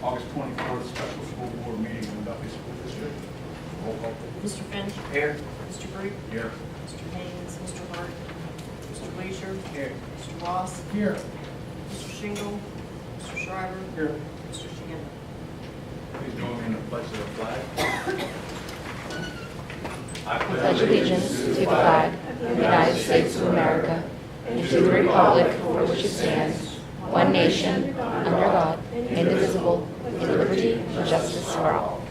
August 24th special school board meeting in Duffy School District. Roll call, please. Mr. Finch. Here. Mr. Groot. Here. Mr. Haynes. Mr. Hart. Mr. Leisure. Here. Mr. Ross. Here. Mr. Shingle. Mr. Shriver. Here. Mr. Shannon. Please join me in the pledge of the flag. I pledge allegiance to the flag of the United States of America and to the republic for which it stands, one nation, under God, indivisible, with liberty and justice for all.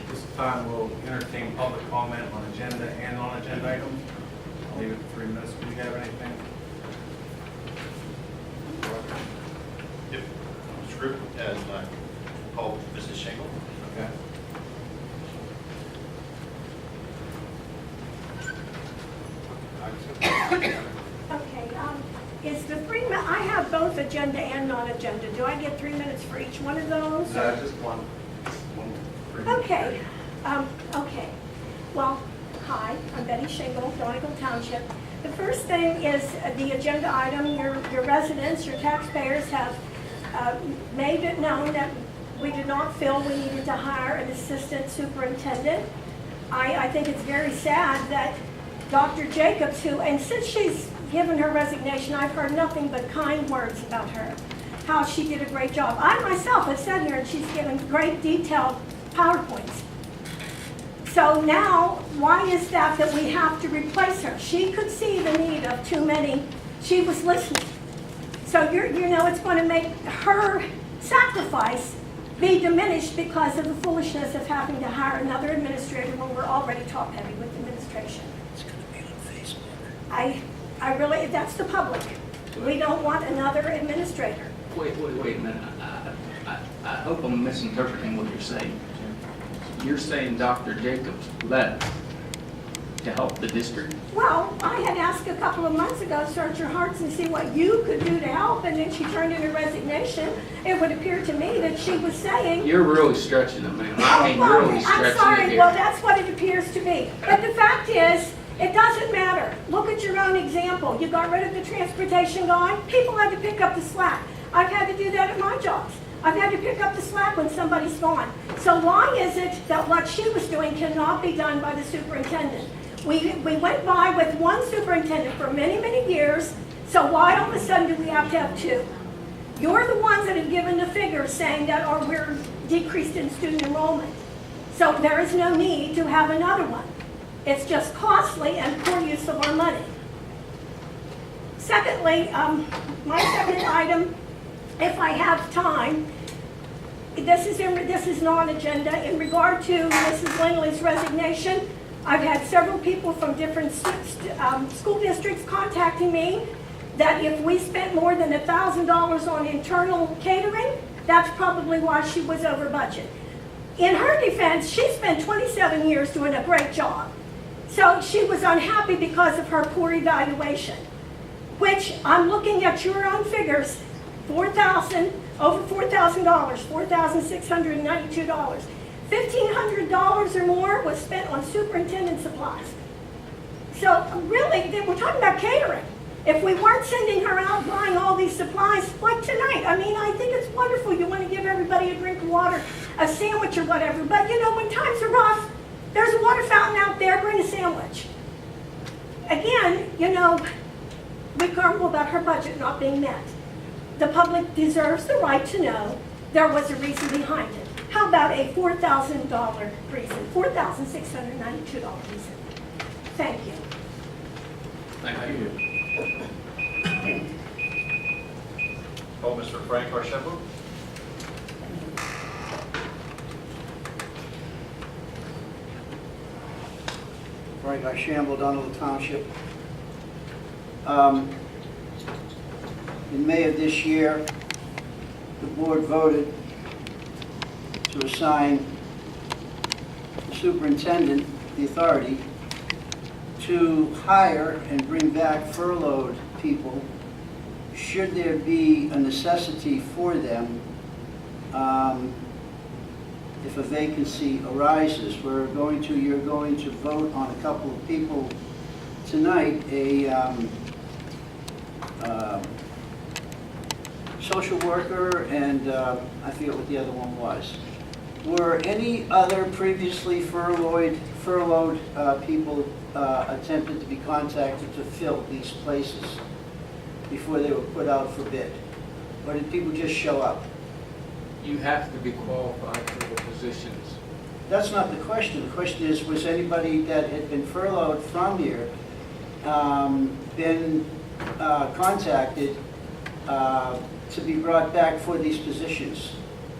This time we'll entertain public comment on agenda and non-agenda items. I'll leave it 3 minutes. Do you have anything? Yep. Mr. Group, as I called Mrs. Shingle. Okay. Okay, is the I have both agenda and non-agenda. Do I get 3 minutes for each one of those? Just one. Okay, okay. Well, hi, I'm Betty Shingle, Donegal Township. The first thing is the agenda item. Your residents, your taxpayers have made it known that we did not feel we needed to hire an assistant superintendent. I think it's very sad that Dr. Jacobs, and since she's given her resignation, I've heard nothing but kind words about her, how she did a great job. I myself have sat here and she's given great detailed PowerPoints. So now, why is that we have to replace her? She could see the need of too many. She was listening. So you know it's going to make her sacrifice be diminished because of the foolishness of having to hire another administrator when we're already top heavy with administration. It's going to be on Facebook. I really, that's the public. We don't want another administrator. Wait a minute. I hope I'm misinterpreting what you're saying. You're saying Dr. Jacobs left to help the district? Well, I had asked a couple of months ago, search your hearts and see what you could do to help, and then she turned in her resignation. It would appear to me that she was saying, You're really stretching it, man. I mean, really stretching I'm it sorry, here. well, that's what it appears to be. But the fact is, it doesn't matter. Look at your own example. You got rid of the transportation guy. People had to pick up the slack. I've had to do that at my jobs. I've had to pick up the slack when somebody's gone. So why is it that what she was doing cannot be done by the superintendent? We went by with one superintendent for many, many years, so why all of a sudden do we have to have two? You're the ones that have given the figures saying that we're decreased in student enrollment. So there is no need to have another one. It's just costly and poor use of our money. Secondly, my second item, if I have time, this is non-agenda. In regard to Mrs. Langley's resignation, I've had several people from different school districts contacting me that if we spent more than $1,000 on internal catering, that's probably why she was over budget. In her defense, she spent 27 years doing a great job. So she was unhappy because of her poor evaluation, which I'm looking at your own figures, over $4,000, $4,692. $1,500 or more was spent on superintendent supplies. So really, we're talking about catering. If we weren't sending her out buying all these supplies, like tonight, I mean, I think it's wonderful. You want to give everybody a drink of water, a sandwich or whatever. But you know, when times are rough, there's a water fountain out there, bring a sandwich. Again, you know, we grumble about her budget not being met. The public deserves the right to know there was a reason behind it. How about a $4,000 reason, $4,692 reason? Thank you. Thank you. Call Mr. Frank Archambault. Frank Archambault, Donegal Township. In May of this year, the board voted to assign the superintendent the authority to hire and bring back furloughed people should there be a necessity for them if a vacancy arises. You're going to vote on a couple of people tonight, a social worker, and I forget what the other one was. Were any other previously furloughed people attempted to be contacted to fill these places before they were put out for bid? Or did people just show up? You have to be qualified for the positions. That's not the question. The question is, was anybody that had been furloughed from here been contacted to be brought back for these positions?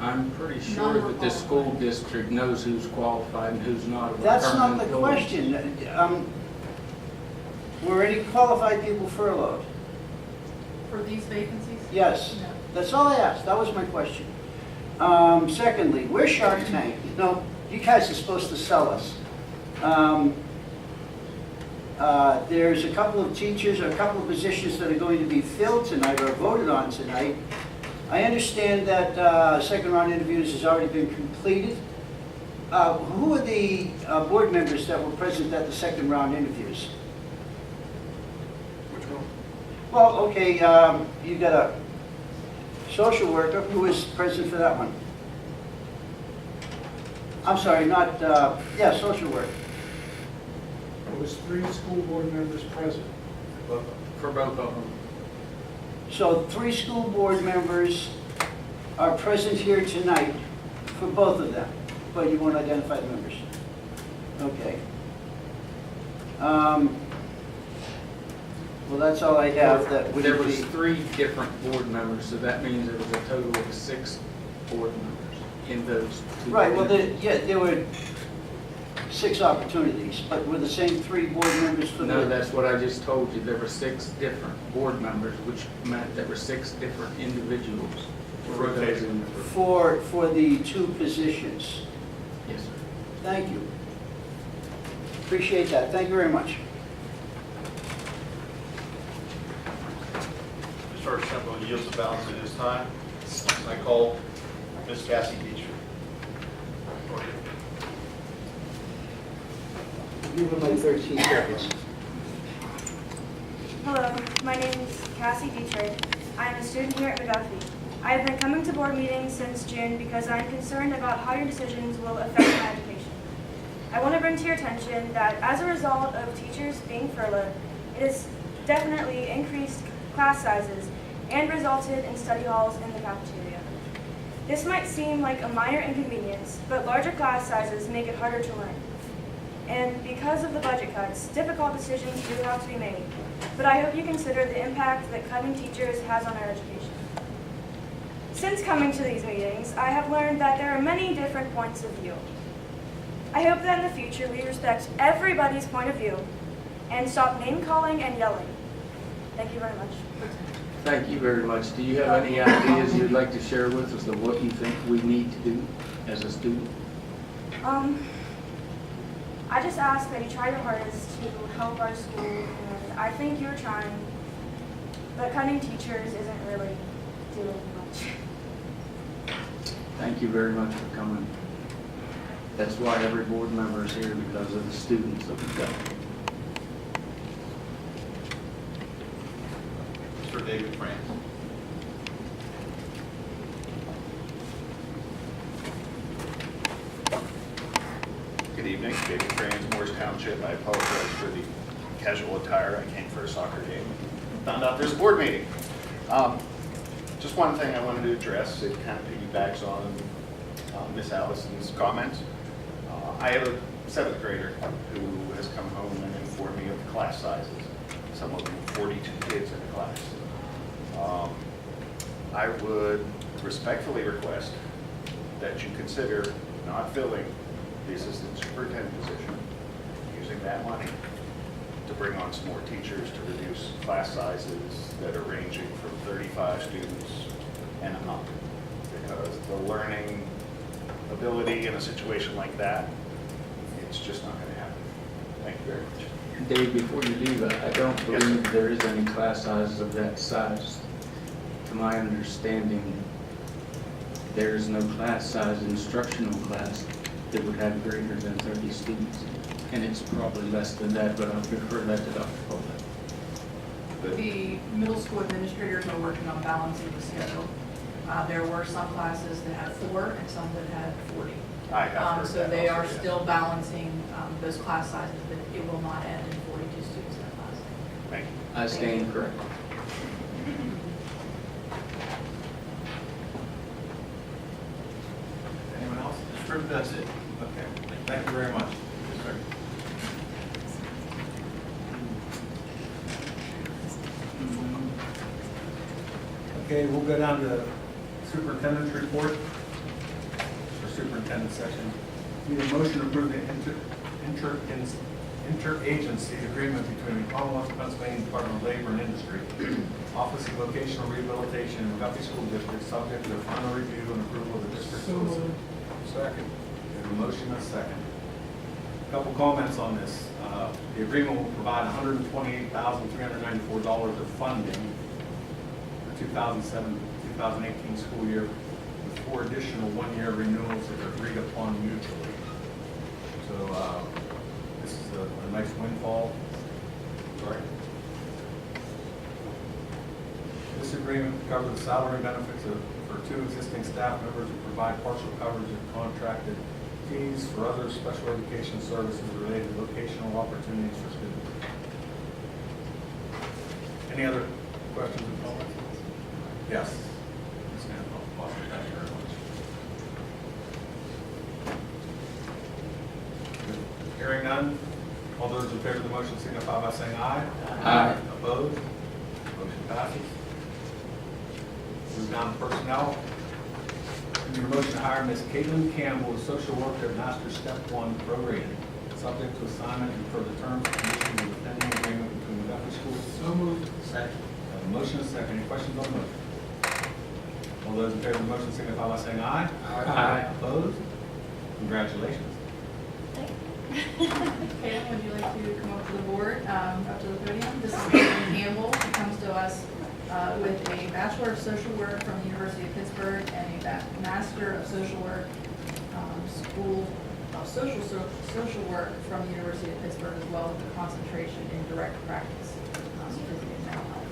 I'm pretty sure that the school district knows who's qualified and who's not. That's not the question. Were any qualified people furloughed? For these vacancies? Yes. No. That's all I asked. That was my question. Secondly, where's Shark Tank? No, you guys are supposed to sell us. There's a couple of teachers, a couple of positions that are going to be filled tonight or voted on tonight. I understand that second round interviews has already been completed. Who are the board members that were present at the second round interviews? Which one? Well, okay, you got a social worker. Who was present for that one? I'm sorry, not, yeah, social work. There was 3 school board members present. For both of them. So 3 school board members are present here tonight for both of them, but you won't identify the members. Okay. Well, that's all I have that would There was be. 3 different board members, so that means there was a total of 6 board members in those 2. Right, well, there were 6 opportunities, but were the same 3 board members for the... No, that's what I just told you. There were 6 different board members, which meant there were 6 different individuals for those in the group. For the 2 positions. Yes, sir. Thank you. Appreciate that. Thank you very much. Mr. Archambault yields the balance at this time. I call Ms. Cassie Beecher. Give him like 13 seconds. Hello, my name is Cassie Dietrich. I am a student here at McGuffey. I have been coming to board meetings since June because I am concerned about how your decisions will affect my education. I want to bring to your attention that as a result of teachers being furloughed, it has definitely increased class sizes and resulted in study halls in the cafeteria. This might seem like a minor inconvenience, but larger class sizes make it harder to learn. And because of the budget cuts, difficult decisions do have to be made. But I hope you consider the impact that cutting teachers has on our education. Since coming to these meetings, I have learned that there are many different points of view. I hope that in the future we respect everybody's point of view and stop name-calling and yelling. Thank you very much. Thank you very much. Do you have any ideas you'd like to share with us of what you think we need to do as a student? I just ask that you try your hardest to help our school, and I think you're trying, but cutting teachers isn't really doing much. Thank you very much for coming. That's why every board member is here, because of the students that we've got. Mr. David France. Good evening, David Franz, Morris Township. I apologize for the casual attire. I came for a soccer game. Found out there's a board meeting. Just one thing I wanted to address. It kind of piggybacks on Miss Allison's comments. I have a 7th grader who has come home and informed me of the class sizes. Some of them 42 kids in a class. I would respectfully request that you consider not filling the assistant superintendent position, using that money to bring on some more teachers to reduce class sizes that are ranging from 35 students and up. Because the learning ability in a situation like that, it's just not going to happen. Thank you very much. Dave, before you leave, I don't believe there is any class sizes of that size. To my understanding, there is no class size instructional class that would have greater than 30 students. And it's probably less than that, but I'll refer that to Dr. Foley. The middle school administrators are working on balancing the schedule. There were some classes that had 4 and some that had 40. I have heard So that they also, are yes. still balancing those class sizes, but it will not end in 42 students in a class. Thank you. I stand corrected. Anyone else? That's it. Okay, thank you very much. Yes, sir. Okay, we'll go down to superintendent's report, or superintendent section. Need a motion to approve the interagency agreement between the Commonwealth of Pennsylvania Department of Labor and Industry, Office of Vocational Rehabilitation, and Guthrie School District, subject to the final review and approval of the district. So moved. Second. We have a motion and a second. Couple comments on this. The agreement will provide $128,394 of funding for 2007-2018 school year with 4 additional one-year renewals that are agreed upon mutually. So this is a nice windfall. Sorry. This agreement covers the salary benefits for 2 existing staff members and provide partial coverage of contracted fees for other special education services related to vocational opportunities for students. Any other questions or comments? Yes. Ms. Stanhope, awesome. Thank you very much. Hearing none, all those in favor of the motion signify by saying aye. Aye. Opposed? Motion passes. Move down to personnel. I need a motion to hire Ms. Caitlin Campbell as social worker at Master Step 1 prorated, subject to assignment and for the terms and conditions of the pending agreement between the Guthrie schools. So moved. Second. Have a motion and a second. Any questions on the motion? All those in favor of the motion signify by saying aye. Aye. Opposed? Congratulations. Caitlin, would you like to come up to the board, up to the podium? This is Caitlin Campbell. She comes to us with a Bachelor of Social Work from the University of Pittsburgh and a Master of Social Work School of Social Work from the University of Pittsburgh, as well as a concentration in direct practice certificate in mental health.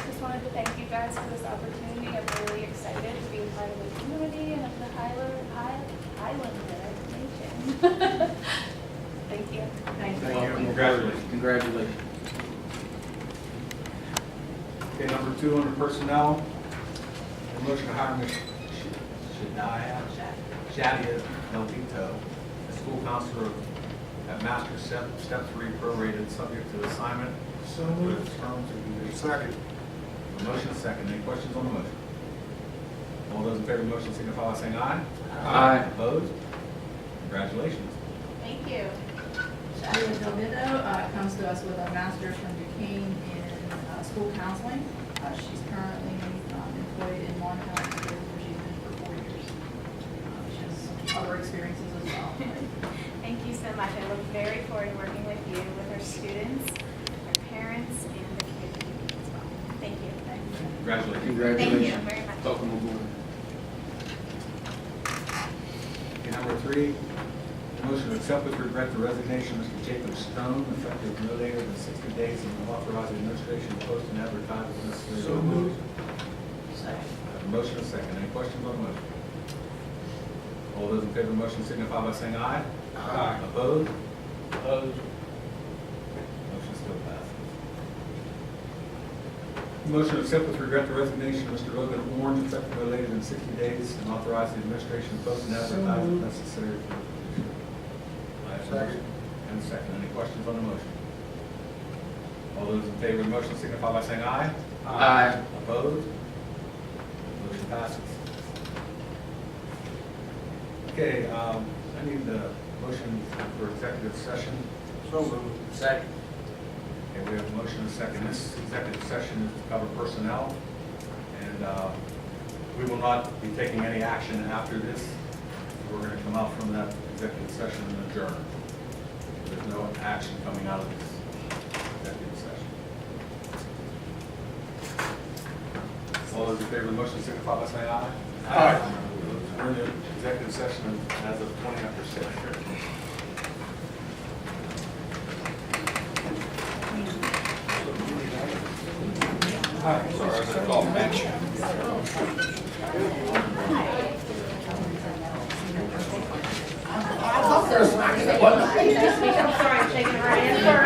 Just wanted to thank you guys for this opportunity. I'm really excited to be part of the community and of the Highland Nation. Thank you. Thank you. Thank you. Congratulations. Congratulations. Okay, number 2 under personnel, a motion to hire Ms. Shadia Melvito as school counselor at Master Step 3 prorated, subject to assignment. So moved. With terms and conditions. Second. A motion and a second. Any questions on the motion? All those in favor of the motion signify by saying aye. Aye. Opposed? Congratulations. Thank you. Shadia Delvido comes to us with a master's from Duquesne in school counseling. She's currently employed in Long County, where she's been for 4 years. She has some other experiences as well. Thank you so much. I look very forward to working with you, with our students, our parents, and the community as well. Thank you. Congratulations. Congratulations. Thank you very much. Welcome aboard. Okay, number 3, a motion to accept with regret the resignation of Mr. Jacob Stone, effective no later than 60 days, and authorize the administration to post and advertise as necessary. So moved. Second. A motion and a second. Any questions on the motion? All those in favor of the motion signify by saying aye. Aye. Opposed? Opposed. Motion still passes. Motion to accept with regret the resignation of Mr. Logan Orange, effective no later than 60 days, and authorize the administration to post and advertise as moved. necessary for the position. I have a motion and a second. Any questions on the motion? All those in favor of the motion signify by saying aye. Aye. Opposed? Motion passes. Okay, I need the motion for executive session. So moved. Second. Okay, we have a motion and a second. This executive session is to cover personnel, and we will not be taking any action after this. We're going to come out from that executive session and adjourn. There's no action coming out of this executive session. All those in favor of the motion signify by saying aye. Aye. We're in the executive session as of 20 after 6. or as I call bench. I'm sorry, I'm shaking her hand